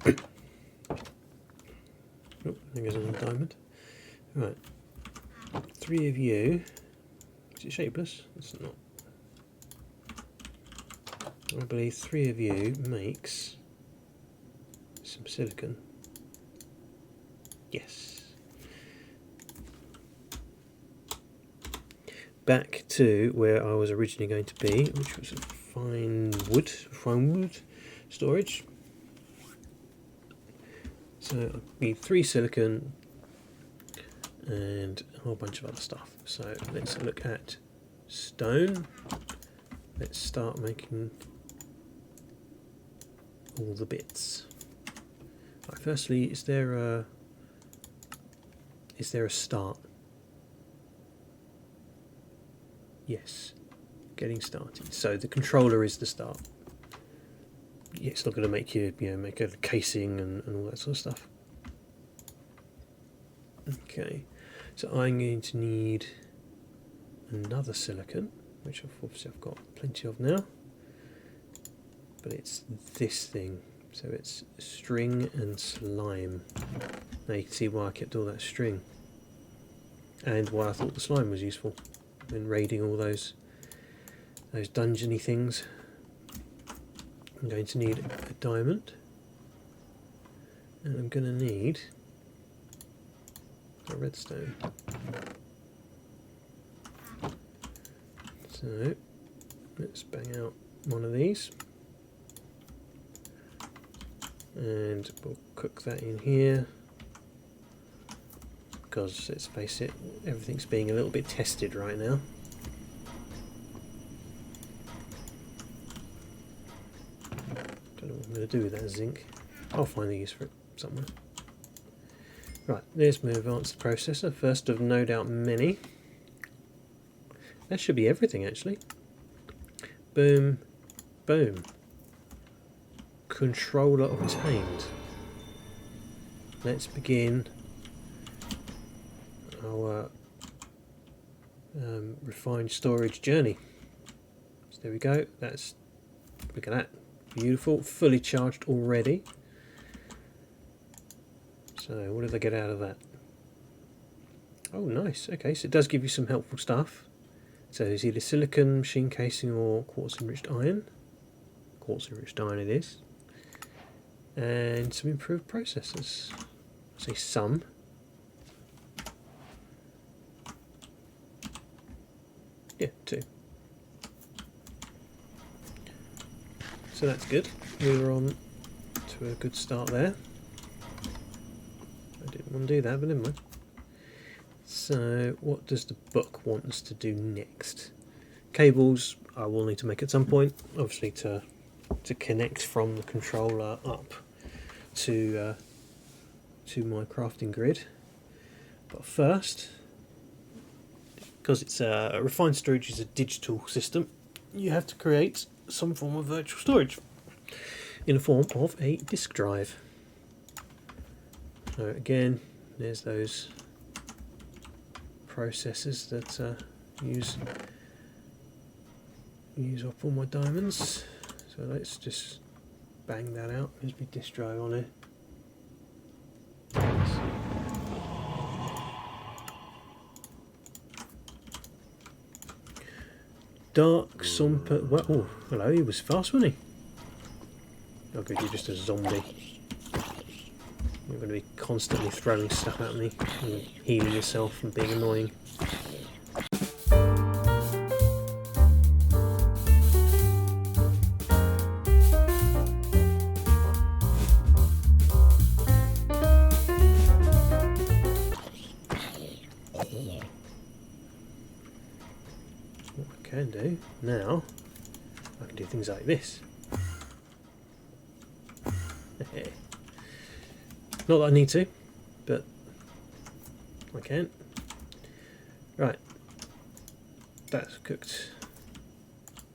Oh, there goes another diamond. Right, 3 of you. Is it shapeless? It's not. I believe 3 of you makes some silicon. Yes. Back to where I was originally going to be, which was a fine wood storage. So I need 3 silicon and a whole bunch of other stuff. So let's look at stone. Let's start making all the bits. Right, firstly, is there a start? Yes, getting started. So the controller is the start. It's not going to make you, make a casing and all that sort of stuff. Okay, so I'm going to need another silicon, which obviously I've got plenty of now. But it's this thing, so it's string and slime. Now you can see why I kept all that string, and why I thought the slime was useful in raiding all those dungeony things. I'm going to need a diamond, and I'm going to need a redstone. So let's bang out one of these, and we'll cook that in here, because let's face it, everything's being a little bit tested right now. Don't know what I'm going to do with that zinc. I'll find a use for it somewhere. Right, there's my advanced processor, first of no doubt many. That should be everything actually. Boom, boom. Controller obtained. Let's begin our refined storage journey. So there we go. Look at that. Beautiful, fully charged already. So what did I get out of that? Oh, nice. Okay, so it does give you some helpful stuff. So it's either silicon, machine casing, or quartz enriched iron. Quartz enriched iron it is. And some improved processors. I say some. Yeah, 2. So that's good. We were on to a good start there. I didn't want to do that, but never mind. So what does the book want us to do next? Cables I will need to make at some point, obviously to connect from the controller up to my crafting grid. But first, because it's a refined storage is a digital system, you have to create some form of virtual storage in the form of a disk drive. So again, there's those processors that use up all my diamonds. So let's just bang that out. There's my disk drive on it. Dark Sumper. Well, oh, hello. He was fast, wasn't he? Oh, good. You're just a zombie. You're going to be constantly throwing stuff at me and healing yourself and being annoying. What I can do now, I can do things like this. Not that I need to, but I can. Right, that's cooked.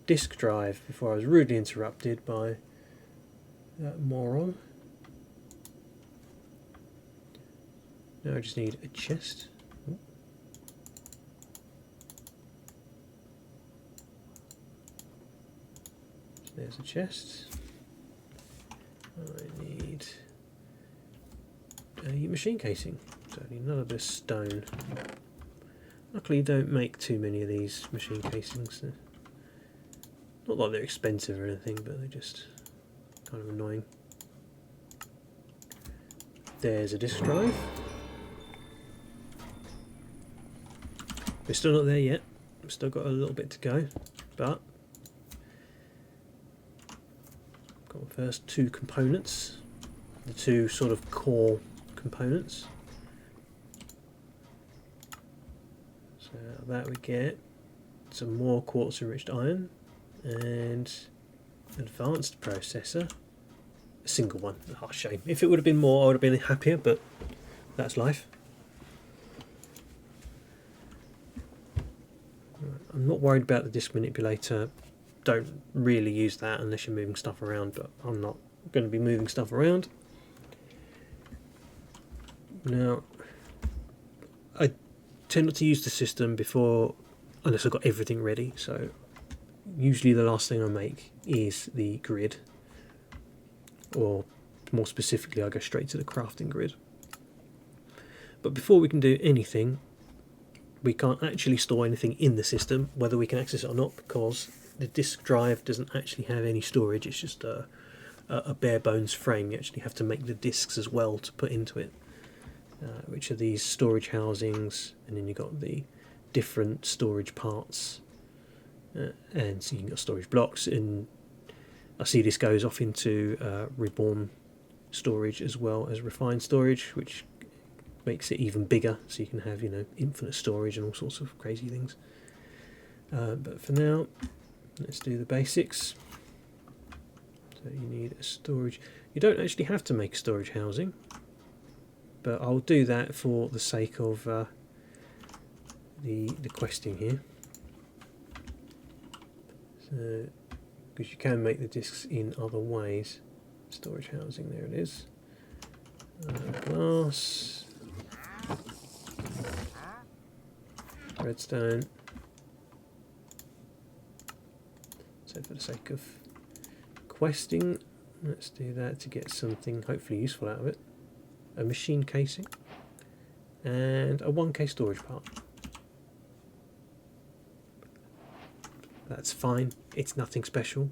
Disk drive before I was rudely interrupted by that moron. Now I just need a chest. There's a chest. I need a machine casing. So I need another bit of stone. Luckily you don't make too many of these machine casings. Not like they're expensive or anything, but they're just kind of annoying. There's a disk drive. We're still not there yet. We've still got a little bit to go, but got the first two components, the two sort of core components. So out of that we get some more quartz enriched iron and advanced processor. A single one. Oh, shame. If it would have been more, I would have been happier, but that's life. I'm not worried about the disk manipulator. Don't really use that unless you're moving stuff around, but I'm not going to be moving stuff around. Now, I tend not to use the system before, unless I've got everything ready, so usually the last thing I make is the grid, or more specifically I go straight to the crafting grid. But before we can do anything, we can't actually store anything in the system, whether we can access it or not, because the disk drive doesn't actually have any storage. It's just a bare bones frame. You actually have to make the disks as well to put into it, which are these storage housings, and then you've got the different storage parts, and so you've got storage blocks, and I see this goes off into reborn storage as well as refined storage, which makes it even bigger, so you can have, you know, infinite storage and all sorts of crazy things. But for now, let's do the basics. So you need a storage. You don't actually have to make a storage housing, but I'll do that for the sake of the questing here. So, because you can make the discs in other ways. Storage housing, there it is. Glass. Redstone. So for the sake of questing, let's do that to get something hopefully useful out of it. A machine casing and a 1K storage part. That's fine, it's nothing special.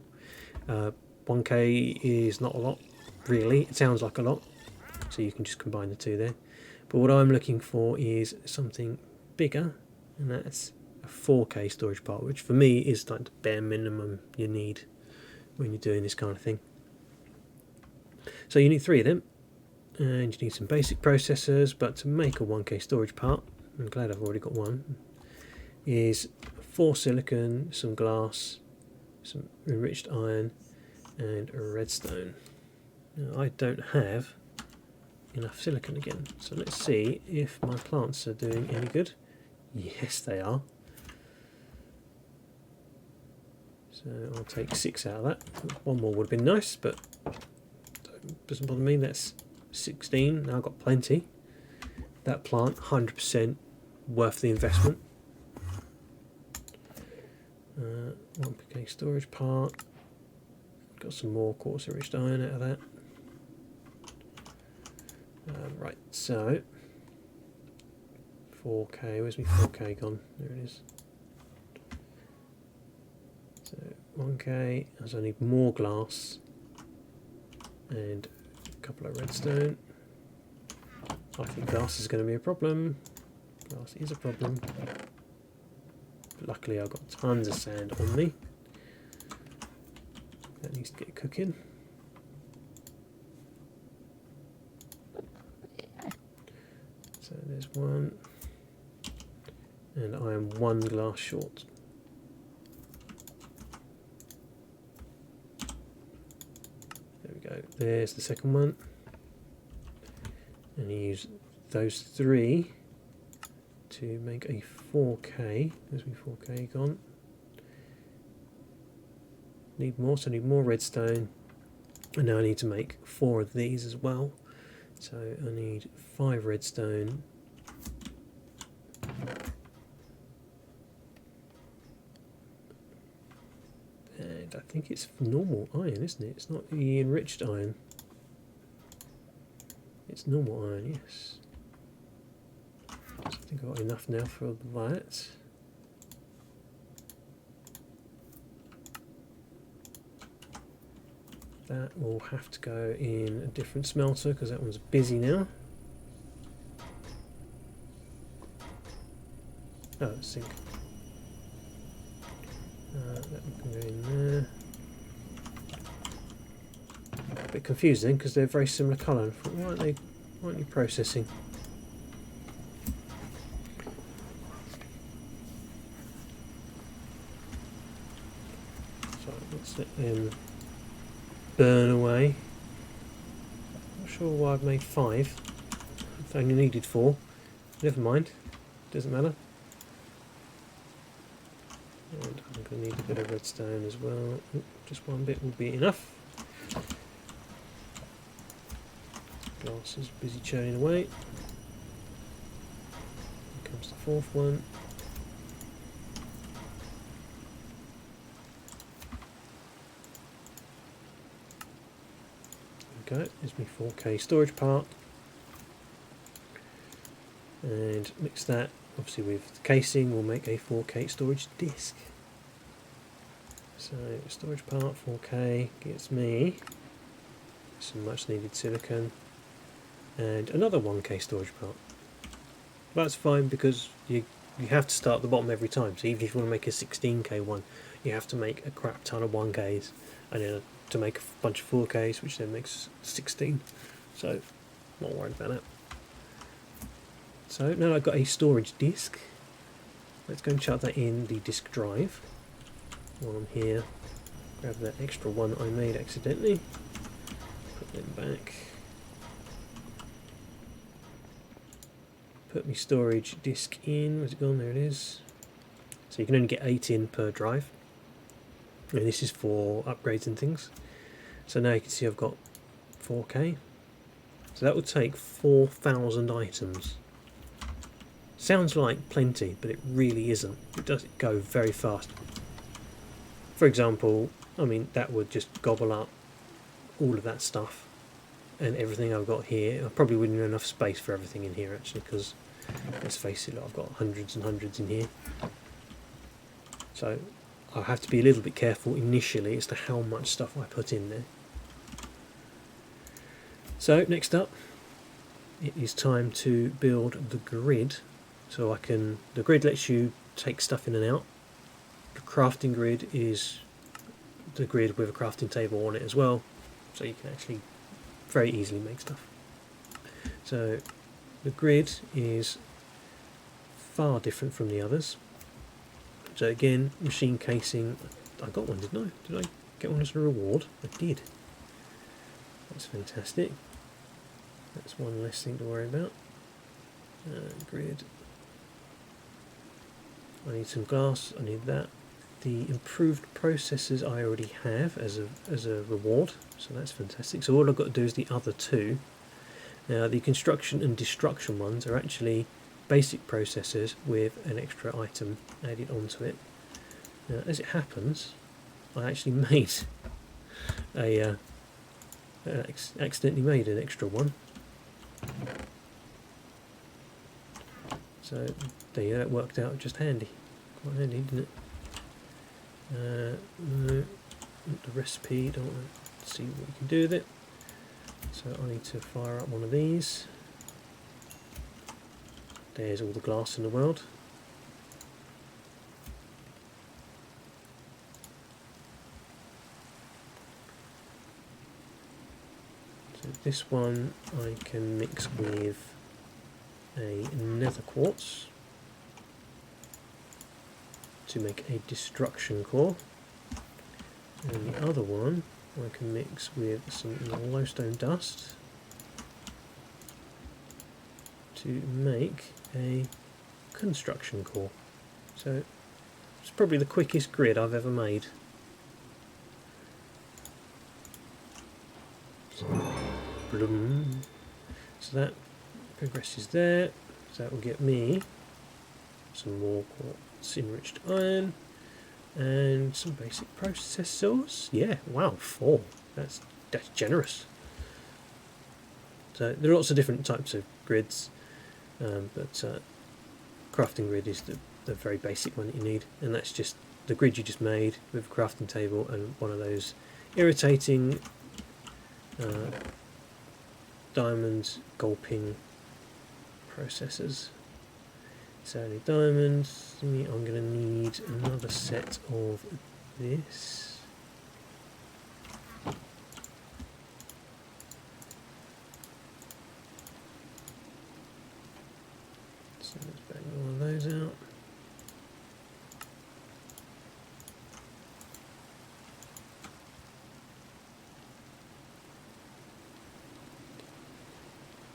1K is not a lot, really. It sounds like a lot, so you can just combine the two there. But what I'm looking for is something bigger, and that's a 4K storage part, which for me is like the bare minimum you need when you're doing this kind of thing. So you need 3 of them, and you need some basic processors, but to make a 1K storage part, I'm glad I've already got one, is 4 silicon, some glass, some enriched iron, and a redstone. Now, I don't have enough silicon again, so let's see if my plants are doing any good. Yes, they are. So I'll take 6 out of that. One more would have been nice, but doesn't bother me. That's 16. Now I've got plenty. That plant, 100% worth the investment. 1K storage part. Got some more quartz enriched iron out of that. Right, so 4K, where's my 4K gone? There it is. So 1K, as I need more glass and a couple of redstone. I think glass is going to be a problem. Glass is a problem. But luckily I've got tons of sand on me. That needs to get cooking. So there's one, and I am 1 glass short. There we go, there's the second one. And you use those 3 to make a 4K. Where's my 4K gone? Need more, so I need more redstone. And now I need to make 4 of these as well. So I need 5 redstone. And I think it's normal iron, isn't it? It's not the enriched iron. It's normal iron, yes. I think I've got enough now for that. That will have to go in a different smelter because that one's busy now. Oh, zinc. That can go in there. A bit confusing because they're very similar colour. Why aren't you processing? So let's let them burn away. Not sure why I've made 5. I've only needed 4. Never mind. Doesn't matter. And I'm going to need a bit of redstone as well. Oop, just one bit will be enough. Glass is busy churning away. Here comes the 4th one. There we go, there's my 4K storage part. And mix that obviously with the casing, we'll make a 4K storage disk. So storage part 4K gets me some much needed silicon and another 1K storage part. That's fine because you have to start at the bottom every time. So even if you want to make a 16K one, you have to make a crap ton of 1Ks and then to make a bunch of 4Ks, which then makes 16. So not worried about that. So now I've got a storage disk. Let's go and chuck that in the disk drive. While I'm here, grab that extra one I made accidentally. Put them back. Put my storage disk in. Where's it gone? There it is. So you can only get 8 in per drive. And this is for upgrades and things. So now you can see I've got 4K. So that would take 4,000 items. Sounds like plenty, but it really isn't. It does go very fast. For example, I mean, that would just gobble up all of that stuff and everything I've got here. I probably wouldn't have enough space for everything in here actually, because let's face it, I've got hundreds and hundreds in here. So I'll have to be a little bit careful initially as to how much stuff I put in there. So next up, it is time to build the grid. So the grid lets you take stuff in and out. The crafting grid is the grid with a crafting table on it as well, so you can actually very easily make stuff. So the grid is far different from the others. So again, machine casing, I got one, didn't I? Did I get one as a reward? I did. That's fantastic. That's one less thing to worry about. Grid. I need some glass, I need that. The improved processors I already have as a reward, so that's fantastic. So all I've got to do is the other 2. Now the construction and destruction ones are actually basic processors with an extra item added onto it. Now as it happens, I actually made accidentally made an extra one. So there you go, it worked out just handy. Quite handy, didn't it? No, the recipe, don't want to see what we can do with it. So I need to fire up one of these. There's all the glass in the world. So this one I can mix with a nether quartz to make a destruction core, and the other one I can mix with some glowstone dust to make a construction core. So it's probably the quickest grid I've ever made. So that progresses there, so that will get me some more quartz enriched iron and some basic processors. Yeah, wow, 4. That's generous. So there are lots of different types of grids, but crafting grid is the very basic one that you need, and that's just the grid you just made with a crafting table and one of those irritating diamond gulping processors. So only diamonds, I'm going to need another set of this. So let's bang all of those out.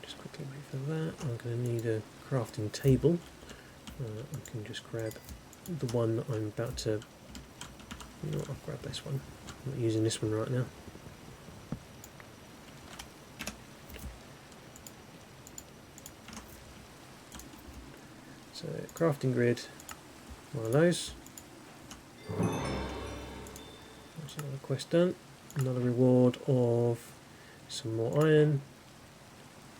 Just quickly wait for that. I'm going to need a crafting table. I can just grab the one that I'm about to... You know what, I'll grab this one. I'm not using this one right now. So, crafting grid, one of those. That's another quest done. Another reward of some more iron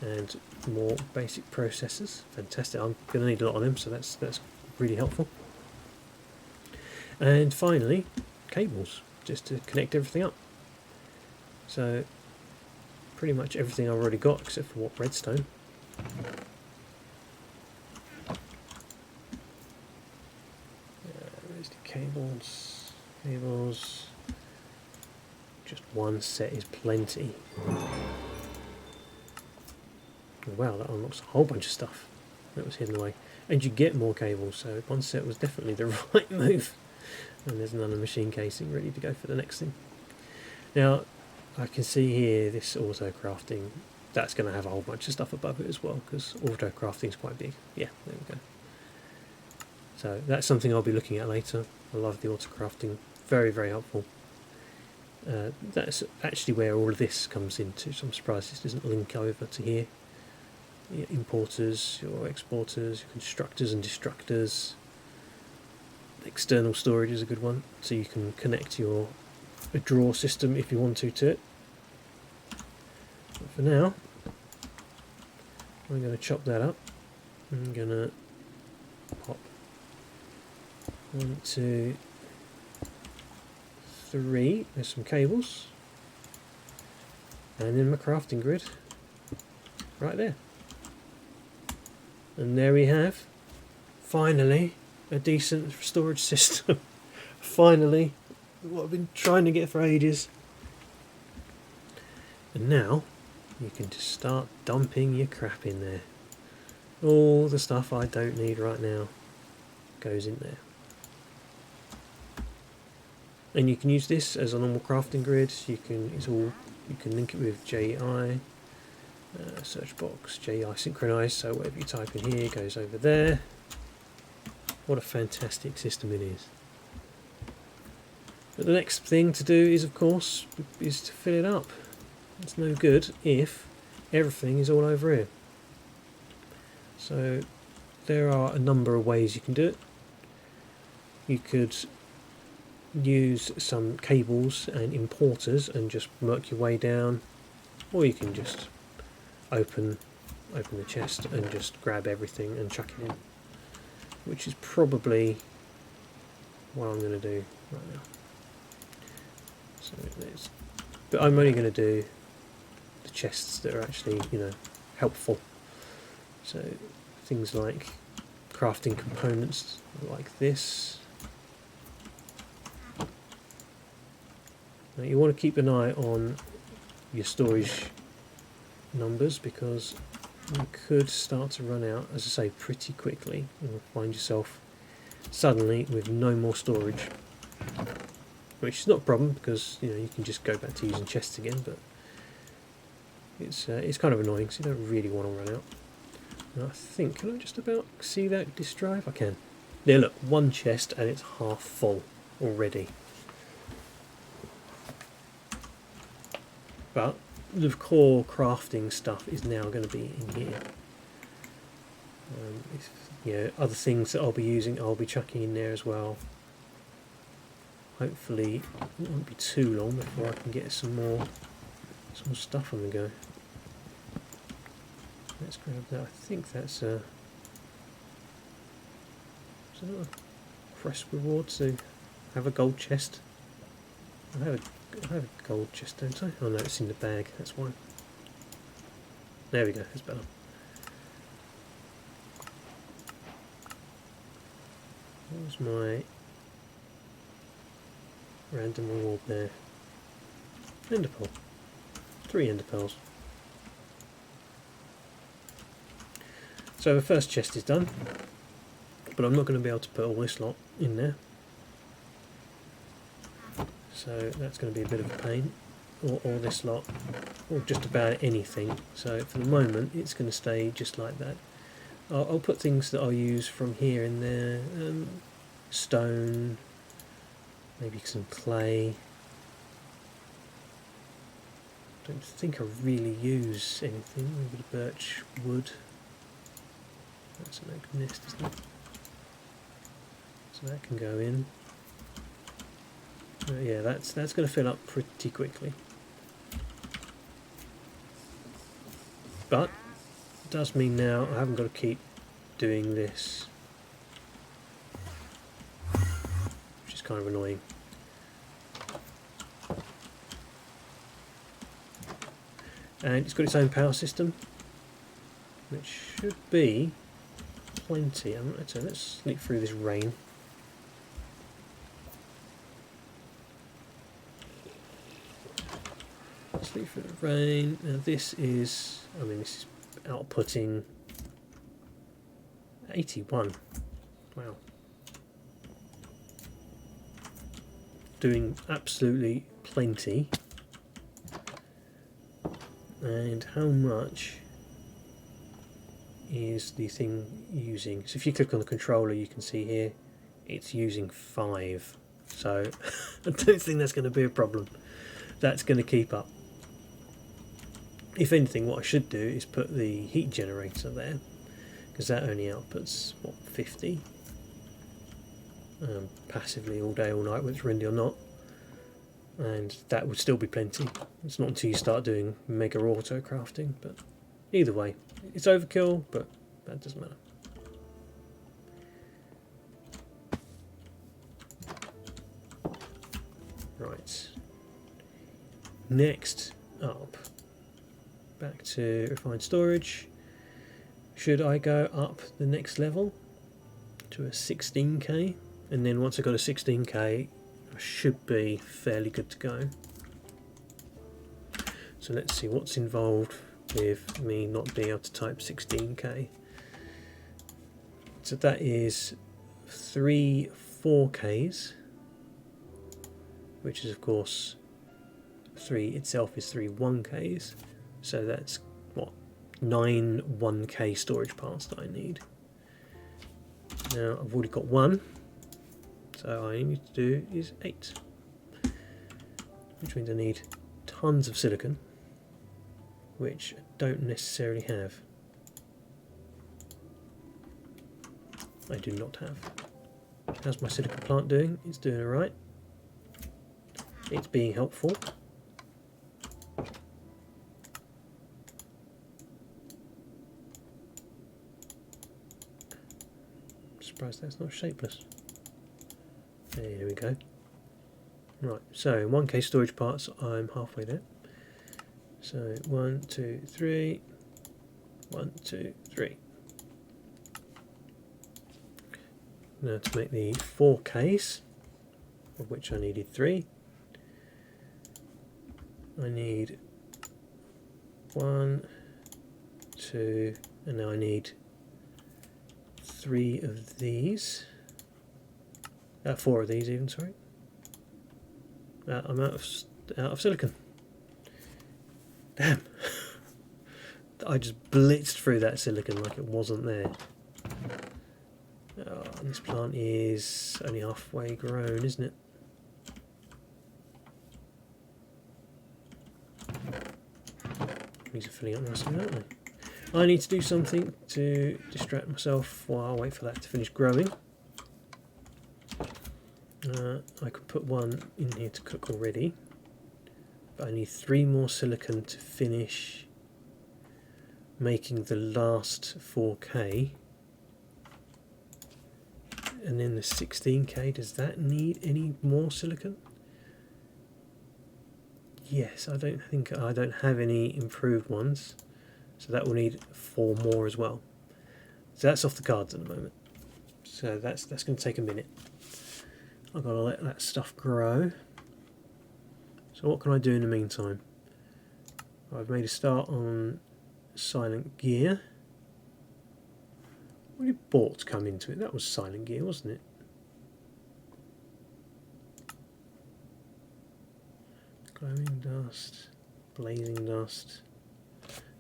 and more basic processors. Fantastic. I'm going to need a lot of them, so that's really helpful. And finally, cables, just to connect everything up. So pretty much everything I've already got except for what redstone. Where's the cables? Cables. Just one set is plenty. Wow, that unlocks a whole bunch of stuff that was hidden away. And you get more cables, so one set was definitely the right move. And there's another machine casing ready to go for the next thing. Now, I can see here this auto crafting, that's going to have a whole bunch of stuff above it as well, because auto crafting is quite big. Yeah, there we go. So that's something I'll be looking at later. I love the auto crafting, very, very helpful. That's actually where all of this comes into, so I'm surprised this doesn't link over to here. Your importers, your exporters, your constructors and destructors. External storage is a good one, so you can connect a drawer system if you want to it. But for now, I'm going to chop that up. I'm going to pop 1, 2, 3. There's some cables, and then my crafting grid right there. And there we have, finally, a decent storage system. Finally, what I've been trying to get for ages. And now, you can just start dumping your crap in there. All the stuff I don't need right now goes in there. And you can use this as a normal crafting grid. You can link it with JEI. Search box, JEI synchronized, so whatever you type in here goes over there. What a fantastic system it is. But the next thing to do is, of course, is to fill it up. It's no good if everything is all over here. So there are a number of ways you can do it. You could use some cables and importers and just work your way down, or you can just open the chest and just grab everything and chuck it in, which is probably what I'm going to do right now. So but I'm only going to do the chests that are actually, helpful. So things like crafting components like this. Now you want to keep an eye on your storage numbers, because you could start to run out, as I say, pretty quickly. You'll find yourself suddenly with no more storage, which is not a problem, because you can just go back to using chests again, but it's kind of annoying, so you don't really want to run out. Now I think, can I just about see that disk drive? I can. There, look, one chest and it's half full already. But the core crafting stuff is now going to be in here. Other things that I'll be using, I'll be chucking in there as well. Hopefully it won't be too long before I can get some more stuff on the go. Let's grab that. I think that's a... Is that a quest reward to have a gold chest? I have a gold chest, don't I? Oh no, it's in the bag, that's why. There we go, that's better. What was my random reward there? Ender pearl. 3 ender pearls. So the first chest is done, but I'm not going to be able to put all this lot in there. So that's going to be a bit of a pain, or this lot, or just about anything. So for the moment it's going to stay just like that. I'll put things that I'll use from here in there, stone, maybe some clay. Don't think I really use anything, maybe the birch wood. That's an oak nest, isn't it? So that can go in. Yeah, that's going to fill up pretty quickly. But it does mean now I haven't got to keep doing this, which is kind of annoying. And it's got its own power system, which should be plenty. So let's sleep through this rain. Sleep through the rain. Now this is, this is outputting 81. Wow. Doing absolutely plenty. And how much is the thing using? So if you click on the controller, you can see here it's using 5. So I don't think that's going to be a problem. That's going to keep up. If anything, what I should do is put the heat generator there, because that only outputs, what, 50? Passively all day, all night, whether it's windy or not. And that would still be plenty. It's not until you start doing mega auto crafting, but either way, it's overkill, but that doesn't matter. Right. Next up, back to refined storage. Should I go up the next level to a 16k? And then once I got a 16k, I should be fairly good to go. So let's see what's involved with me not being able to type 16k. So that is 3 4ks, which is of course 3 itself is 3 1ks. So that's what, 9 1k storage parts that I need. Now I've already got 1. So all I need to do is 8, which means I need tons of silicon, which I don't necessarily have. I do not have. How's my silicon plant doing? It's doing alright. It's being helpful. I'm surprised that's not shapeless. There we go. Right, so 1k storage parts, I'm halfway there. So 1, 2, 3, 1, 2, 3. Now to make the 4ks, of which I needed 3, I need 1, 2, and now I need 3 of these. 4 of these even, sorry. I'm out of silicon. Damn. I just blitzed through that silicon like it wasn't there. Oh, and this plant is only halfway grown, isn't it? These are filling up nicely, aren't they? I need to do something to distract myself while I wait for that to finish growing. I could put 1 in here to cook already, but I need 3 more silicon to finish making the last 4K, and then the 16K, does that need any more silicon? Yes, I don't have any improved ones, so that will need 4 more as well. So that's off the cards at the moment. So that's going to take a minute. I've got to let that stuff grow. So what can I do in the meantime? I've made a start on Silent Gear. What did Bort come into it? That was Silent Gear, wasn't it? Glowing dust, blazing dust,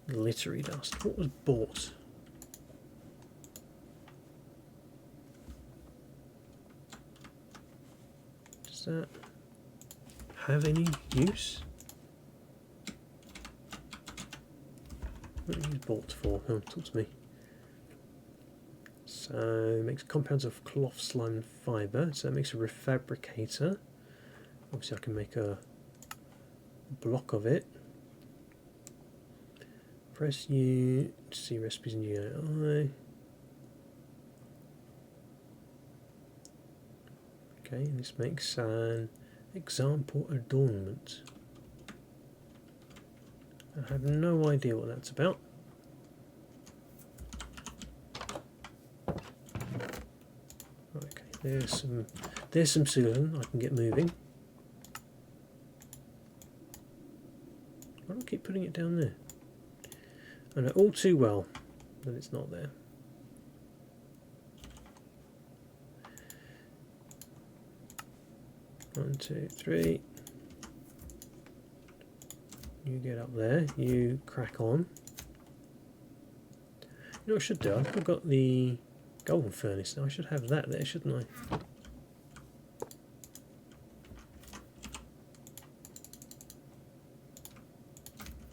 glittery dust. What was Bort? Does that have any use? What do you use Bort for? Oh, talk to me. So it makes compounds of cloth, slime and fibre, so it makes a refabricator. Obviously I can make a block of it. Press U to see recipes in GUI. Okay, and this makes an example adornment. I have no idea what that's about. Okay, there's some silicon I can get moving. Why do I keep putting it down there? I know all too well that it's not there. One, two, three. You get up there, you crack on. You know what I should do? I've got the golden furnace now. I should have that there, shouldn't I?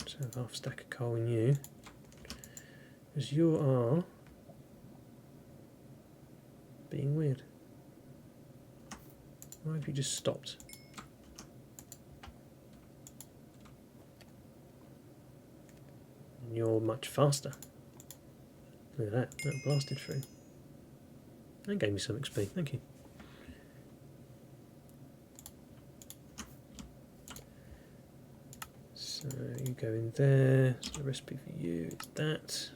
So half stack of coal in you. Because you are being weird. Why have you just stopped? And you're much faster. Look at that, that blasted through. That gave me some XP, thank you. So you go in there, so the recipe for you is that.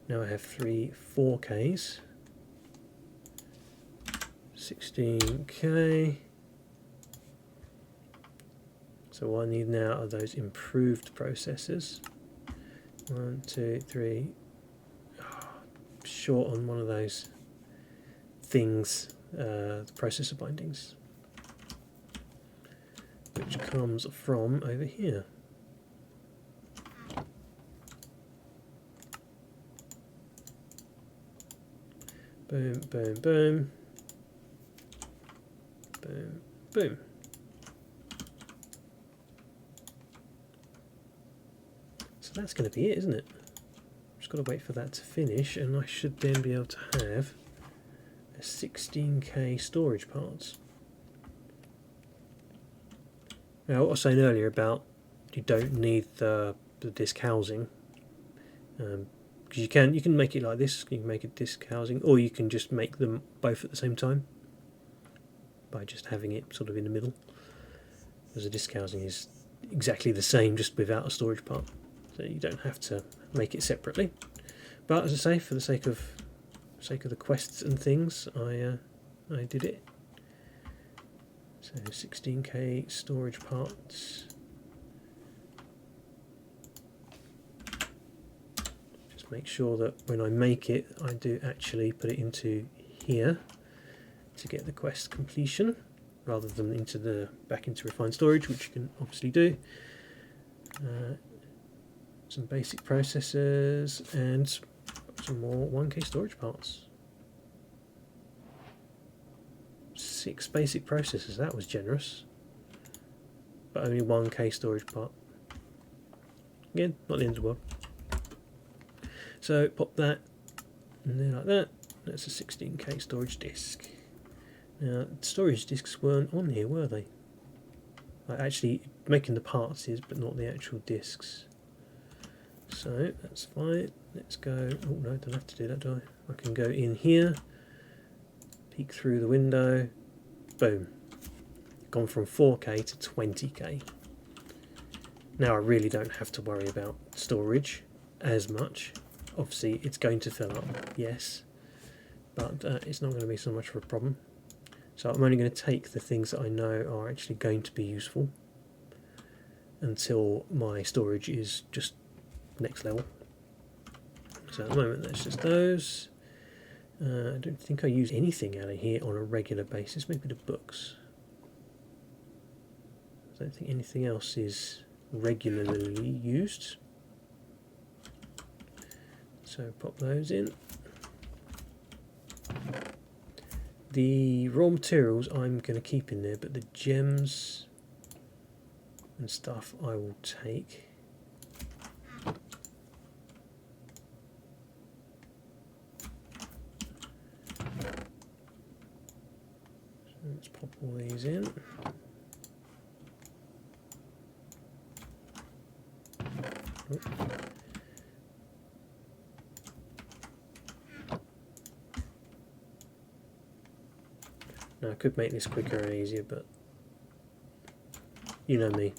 Now I have 3 4Ks. 16K. So what I need now are those improved processors. 1, 2, 3. Oh, short on one of those things, the processor bindings, which comes from over here. Boom, boom, boom. Boom, boom. So that's going to be it, isn't it? Just got to wait for that to finish, and I should then be able to have a 16K storage parts. Now, what I was saying earlier about you don't need the disk housing, because you can make it like this. You can make a disk housing, or you can just make them both at the same time by just having it sort of in the middle. Because a disk housing is exactly the same, just without a storage part, so you don't have to make it separately. But as I say, for the sake of the quests and things, I did it. So 16K storage parts. Just make sure that when I make it, I do actually put it into here to get the quest completion, rather than back into refined storage, which you can obviously do. Some basic processors and some more 1K storage parts. 6 basic processors, that was generous. But only 1K storage part. Again, not the end of the world. So pop that in there like that. That's a 16K storage disk. Now, storage disks weren't on here, were they? Like, actually, making the parts is, but not the actual disks. So that's fine. Let's go. Oh no, I don't have to do that, do I? I can go in here, peek through the window, boom. Gone from 4K to 20K. Now I really don't have to worry about storage as much. Obviously it's going to fill up, yes, but it's not going to be so much of a problem. So I'm only going to take the things that I know are actually going to be useful until my storage is just next level. So at the moment that's just those. I don't think I use anything out of here on a regular basis, maybe the books. I don't think anything else is regularly used. So pop those in. The raw materials I'm going to keep in there, but the gems and stuff I will take. So let's pop all these in. Oh. Now I could make this quicker and easier, but you know me.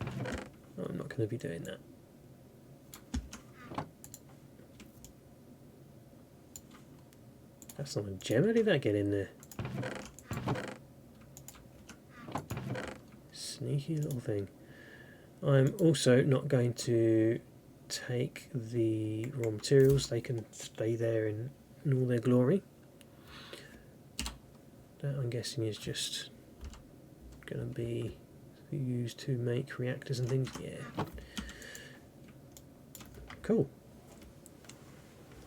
I'm not going to be doing that. That's not a gem. How did that get in there? Sneaky little thing. I'm also not going to take the raw materials. They can stay there in all their glory. That I'm guessing is just going to be used to make reactors and things. Yeah. Cool.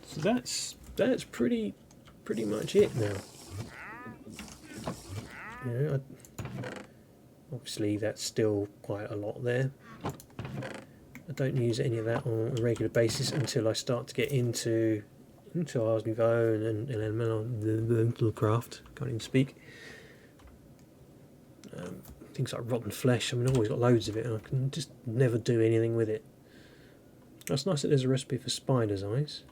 So that's pretty much it now. You know, obviously that's still quite a lot there. I don't use any of that on a regular basis until I start to get into Ars Nouveau and elemental craft. Can't even speak. Things like rotten flesh. I mean, I've always got loads of it, and I can just never do anything with it. That's nice that there's a recipe for spider's eyes.